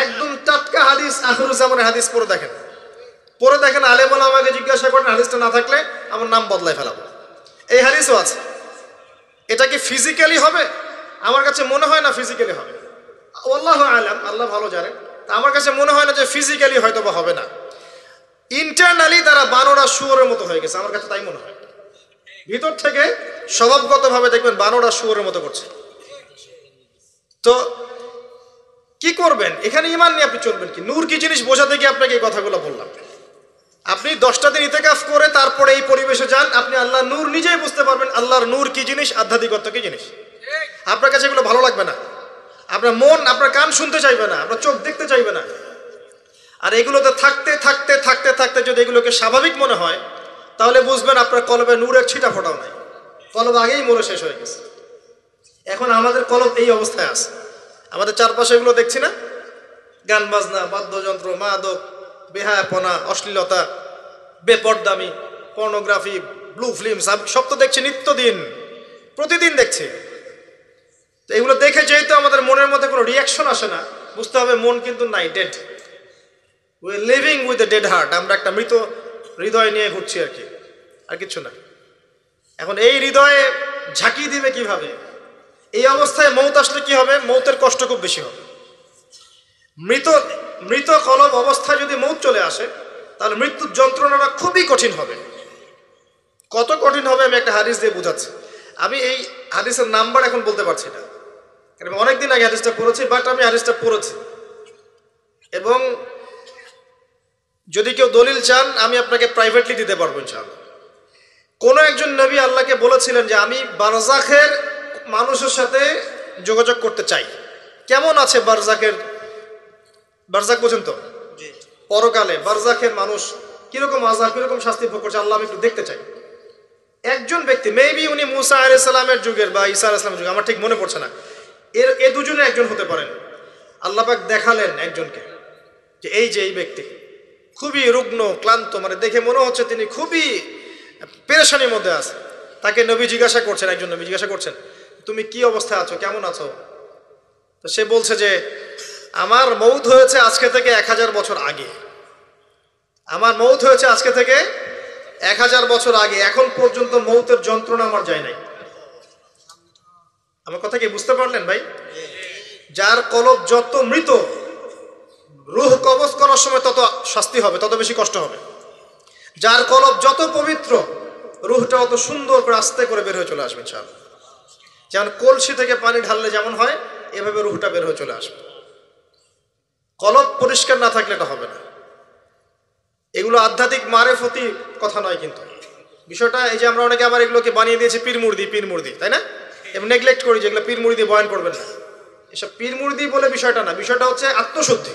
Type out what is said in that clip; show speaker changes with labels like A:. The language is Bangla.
A: একদম টাটকা হাদিস, আখিরুজ্জামানের হাদিস পড়ে দেখেন, আলেম ওলামাকে জিজ্ঞাসা করেন, হাদিসটা না থাকলে আমার নাম বদলায় ফেলাবো। এই হাদিসও আছে। এটা কি ফিজিক্যালি হবে? আমার কাছে মনে হয় না ফিজিক্যালি হবে। আল্লাহু আলাম, আল্লাহ ভালো জানে। আমার কাছে মনে হয় না যে ফিজিক্যালি হয়তো বা হবে না। ইন্টারনালি তারা বানরা শুয়োরের মতো হয়ে গেছে, আমার কাছে তাই মনে হয়। ভিতর থেকে স্বভাবগতভাবে দেখবেন বানরা শুয়োরের মতো করছে। তো কি করবেন? এখানে ঈমান নিয়ে আপনি চলবেন কি? নূর কি জিনিস বোঝাতে গিয়ে আপনাকে এই কথাগুলো বললাম। আপনি 10টা দিন ইতিকাফ করে তারপরে এই পরিবেশে যান, আপনি আল্লাহর নূর নিজেই বুঝতে পারবেন। আল্লাহর নূর কি জিনিস, আধ্যাত্মিকত্ব কি জিনিস। আপনার কাছে এগুলো ভালো লাগবে না, আপনার মন, আপনার কান শুনতে চাইবে না, আপনার চোখ দেখতে চাইবে না। আর এগুলোতে থাকতে থাকতে থাকতে থাকতে যদি এগুলোকে স্বাভাবিক মনে হয়, তাহলে বুঝবেন আপনার কলবে নূরের ছিটা ফোটাও নাই, কলব আগেই মরে শেষ হয়ে গেছে। এখন আমাদের কলব এই অবস্থায় আছে। আমাদের চারপাশে এগুলো দেখছি না, গান বাজনা, বাদ্যযন্ত্র, মাদক, বেহায়াপনা, অশ্লীলতা, বেপরদামি, পর্নোগ্রাফি, ব্লু ফিল্ম, সব তো দেখছি নিত্যদিন, প্রতিদিন দেখছি। তো এগুলো দেখে যেহেতু আমাদের মনের মধ্যে কোনো রিয়াকশন আসে না, বুঝতে হবে মন কিন্তু নাই, dead. We are living with a dead heart. আমরা একটা মৃত হৃদয় নিয়ে ঘুরছি আর কি, আর কিছু না। এখন এই হৃদয়ে ঝাঁকি দিবে কিভাবে? এই অবস্থায় মৌত আসলে কি হবে? মৌতের কষ্ট খুব বেশি হবে। মৃত কলব অবস্থায় যদি মৌত চলে আসে, তাহলে মৃত্যুর যন্ত্রণাটা খুবই কঠিন হবে। কত কঠিন হবে আমি একটা হাদিস দিয়ে বুঝাচ্ছি। আমি এই হাদিসের নাম্বার এখন বলতে পারছি না, কারণ অনেকদিন আগে হাদিসটা পড়েছি, বাট আমি হাদিসটা পড়েছি। এবং যদি কেউ দলিল চান আমি আপনাকে প্রাইভেটলি দিতে পারবো ইনশাআল্লাহ। কোনো একজন নবী আল্লাহকে বলেছিলেন যে আমি বারজাখের মানুষের সাথে যোগাযোগ করতে চাই। কেমন আছে বারজাখ পর্যন্ত, পরকালে বারজাখের মানুষ কিরকম আযাব, কিরকম শাস্তি ভোগ করছে, আল্লাহ আমি একটু দেখতে চাই। একজন ব্যক্তি, মেবি উনি মুসা আলাইহিস সালামের যুগের বা ঈসা আলাইহিস সালামের যুগের, আমার ঠিক মনে পড়ছে না, এ দুজনে একজন হতে পারেন। আল্লাহ পাক দেখালেন একজনকে যে এই যে এই ব্যক্তি খুবই রুগ্ন, ক্লান্ত, মানে দেখে মনে হচ্ছে তিনি খুবই পেরেশানির মধ্যে আছে। তাকে নবী জিজ্ঞাসা করছেন, একজন নবী জিজ্ঞাসা করছেন, তুমি কি অবস্থায় আছো, কেমন আছো? তো সে বলছে যে আমার মৌত হয়েছে আজকে থেকে 1000 বছর আগে। আমার মৌত হয়েছে আজকে থেকে 1000 বছর আগে, এখন পর্যন্ত মৌতের যন্ত্রণা আমার যায় নাই। আমার কথা কি বুঝতে পারলেন ভাই? যার কলব যত মৃত, রূহ কবজ করার সময় তত শাস্তি হবে, তত বেশি কষ্ট হবে। যার কলব যত পবিত্র, রূহটা অত সুন্দর করে আস্তে করে বের হয়ে চলে আসবে ইনশাআল্লাহ। যেমন কলসি থেকে পানি ঢাললে যেমন হয়, এভাবে রূহটা বের হয়ে চলে আসবে। কলব পরিষ্কার না থাকলে এটা হবে না। এগুলো আধ্যাত্মিক মারেফতি কথা নয় কিন্তু বিষয়টা। এই যে আমরা অনেকে আবার এগুলোকে বানিয়ে দিয়েছি পীর মুর্দি, তাই না? এবং নেগলেক্ট করি যেগুলো পীর মুর্দি বয়ান করবেন না। এসব পীর মুর্দি বলে বিষয়টা না, বিষয়টা হচ্ছে আত্মশুদ্ধি।